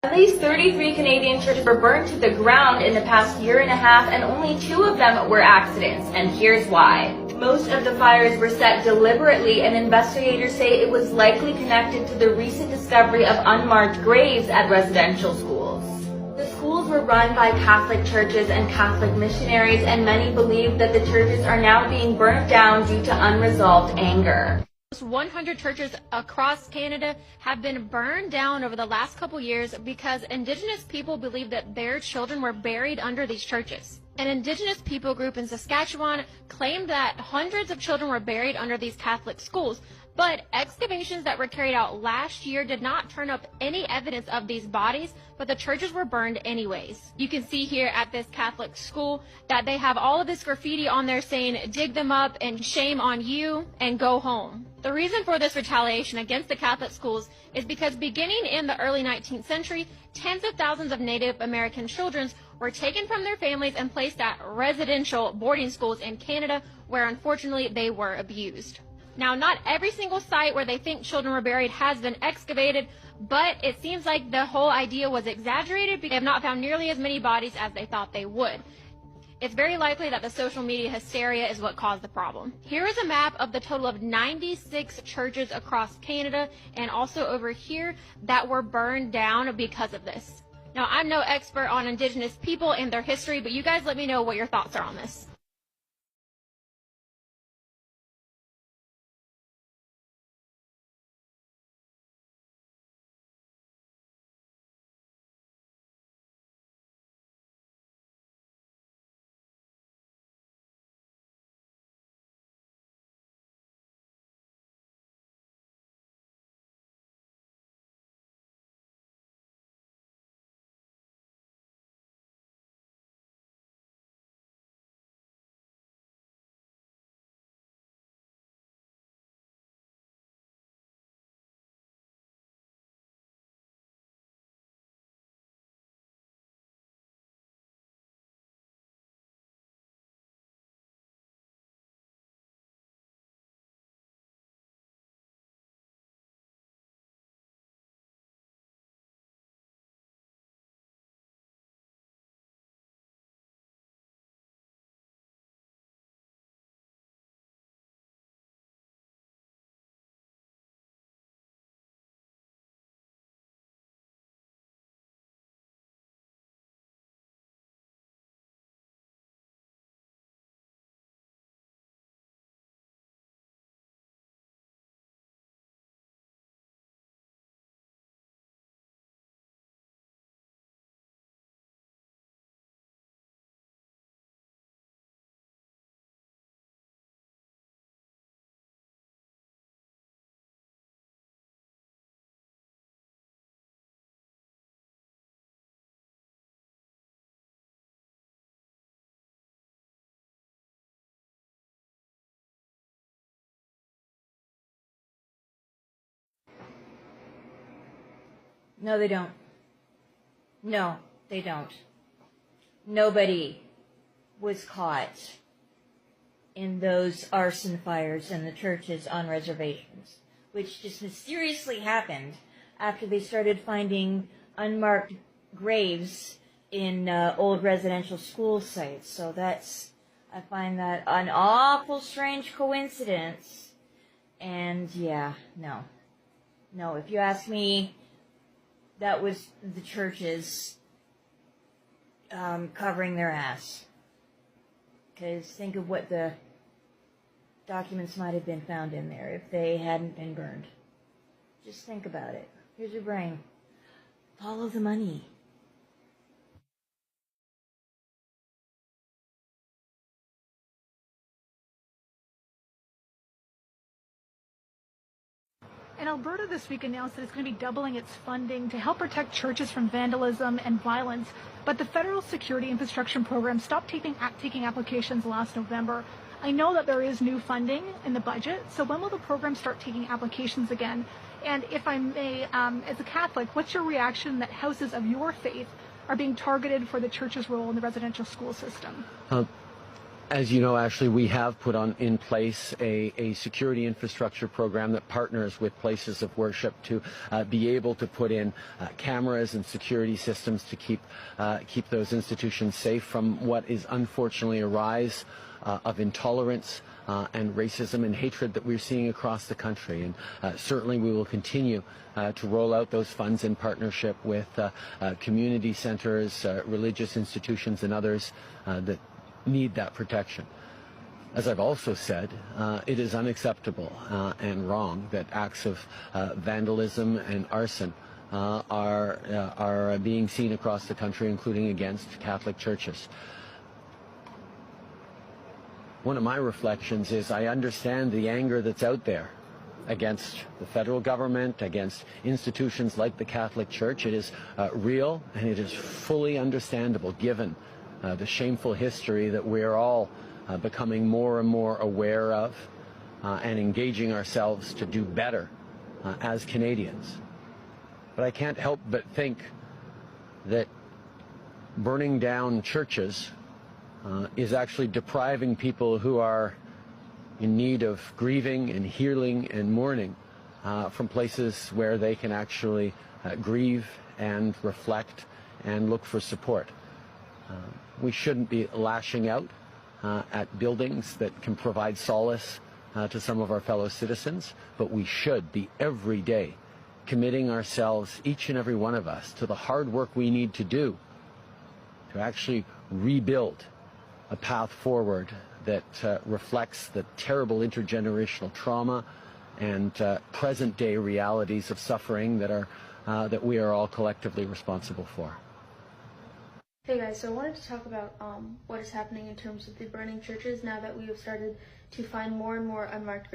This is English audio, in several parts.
At least 33 Canadian churches were burned to the ground in the past year and a half, and only 2 of them were accidents, and here's why. Most of the fires were set deliberately, and investigators say it was likely connected to the recent discovery of unmarked graves at residential schools. The schools were run by Catholic churches and Catholic missionaries, and many believe that the churches are now being burnt down due to unresolved anger. 100 churches across Canada have been burned down over the last couple years because Indigenous people believe that their children were buried under these churches. An Indigenous people group in Saskatchewan claimed that hundreds of children were buried under these Catholic schools, but excavations that were carried out last year did not turn up any evidence of these bodies, but the churches were burned anyways. You can see here at this Catholic school that they have all of this graffiti on there saying, "Dig them up and shame on you and go home." The reason for this retaliation against the Catholic schools is because beginning in the early 19th century, tens of thousands of Native American children were taken from their families and placed at residential boarding schools in Canada, where unfortunately they were abused. Now, not every single site where they think children were buried has been excavated, but it seems like the whole idea was exaggerated because they have not found nearly as many bodies as they thought they would. It's very likely that the social media hysteria is what caused the problem. Here is a map of the total of 96 churches across Canada and also over here that were burned down because of this. Now, I'm no expert on Indigenous people and their history, but you guys let me know what your thoughts are on this. No, they don't. No, they don't. Nobody was caught in those arson fires in the churches on reservations, which just mysteriously happened after they started finding unmarked graves in old residential school sites. So I find that an awful strange coincidence. And yeah, no. No, if you ask me, that was the churches covering their ass. Because think of what the documents might have been found in there if they hadn't been burned. Just think about it. Here's your brain. Follow the money. And Alberta this week announced that it's going to be doubling its funding to help protect churches from vandalism and violence. But the Federal Security Infrastructure Program stopped taking applications last November. I know that there is new funding in the budget, so when will the program start taking applications again? And if I may, as a Catholic, what's your reaction that houses of your faith are being targeted for the church's role in the residential school system? As you know, Ashley, we have put in place a security infrastructure program that partners with places of worship to be able to put in cameras and security systems to keep those institutions safe from what is unfortunately a rise of intolerance and racism and hatred that we're seeing across the country. And certainly we will continue to roll out those funds in partnership with community centers, religious institutions, and others that need that protection. As I've also said, it is unacceptable and wrong that acts of vandalism and arson are being seen across the country, including against Catholic churches. One of my reflections is I understand the anger that's out there against the federal government, against institutions like the Catholic Church. It is real, and it is fully understandable given the shameful history that we're all becoming more and more aware of and engaging ourselves to do better as Canadians. But I can't help but think that burning down churches is actually depriving people who are in need of grieving and healing and mourning from places where they can actually grieve and reflect and look for support. We shouldn't be lashing out at buildings that can provide solace to some of our fellow citizens, but we should be every day committing ourselves, each and every one of us, to the hard work we need to do to actually rebuild a path forward that reflects the terrible intergenerational trauma and present-day realities of suffering that we are all collectively responsible for. Hey guys, so I wanted to talk about what is happening in terms of the burning churches now that we have started to find more and more unmarked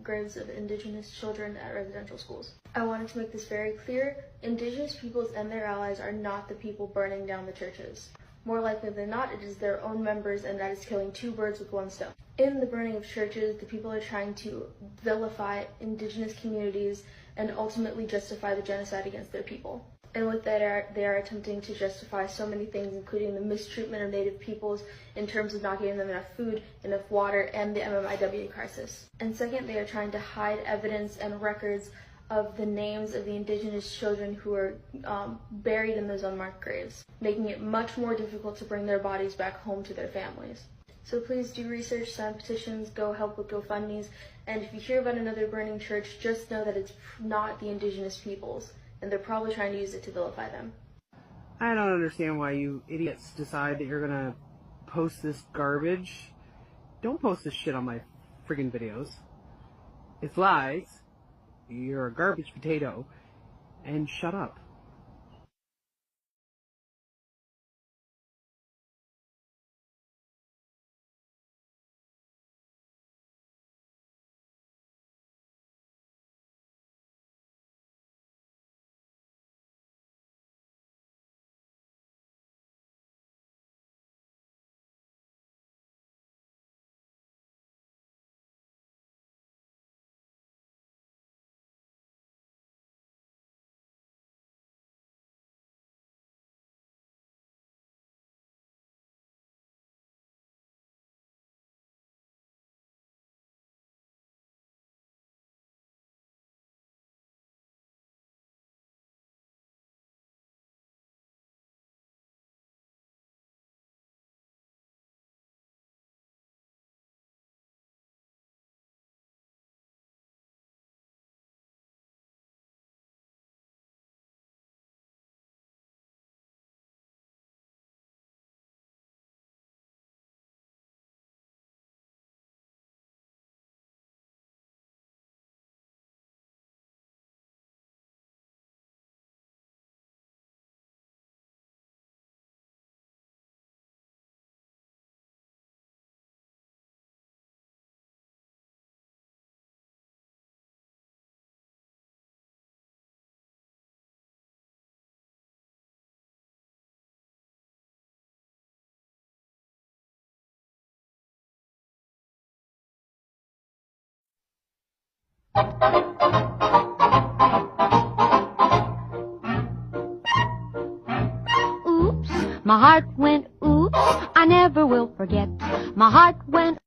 graves of Indigenous children at residential schools. I wanted to make this very clear. Indigenous peoples and their allies are not the people burning down the churches. More likely than not, it is their own members, and that is killing two birds with one stone. In the burning of churches, the people are trying to vilify Indigenous communities and ultimately justify the genocide against their people. And with that, they are attempting to justify so many things, including the mistreatment of Native peoples in terms of not giving them enough food, enough water, and the MMIW crisis. And second, they are trying to hide evidence and records of the names of the Indigenous children who are buried in those unmarked graves, making it much more difficult to bring their bodies back home to their families. So please do research, sign petitions, go help with GoFundMes, and if you hear about another burning church, just know that it's not the Indigenous peoples, and they're probably trying to use it to vilify them. I don't understand why you idiots decide that you're gonna post this garbage. Don't post this shit on my friggin' videos. It's lies. You're a garbage potato, and shut up. Oops, my heart went oops, I never will forget My heart went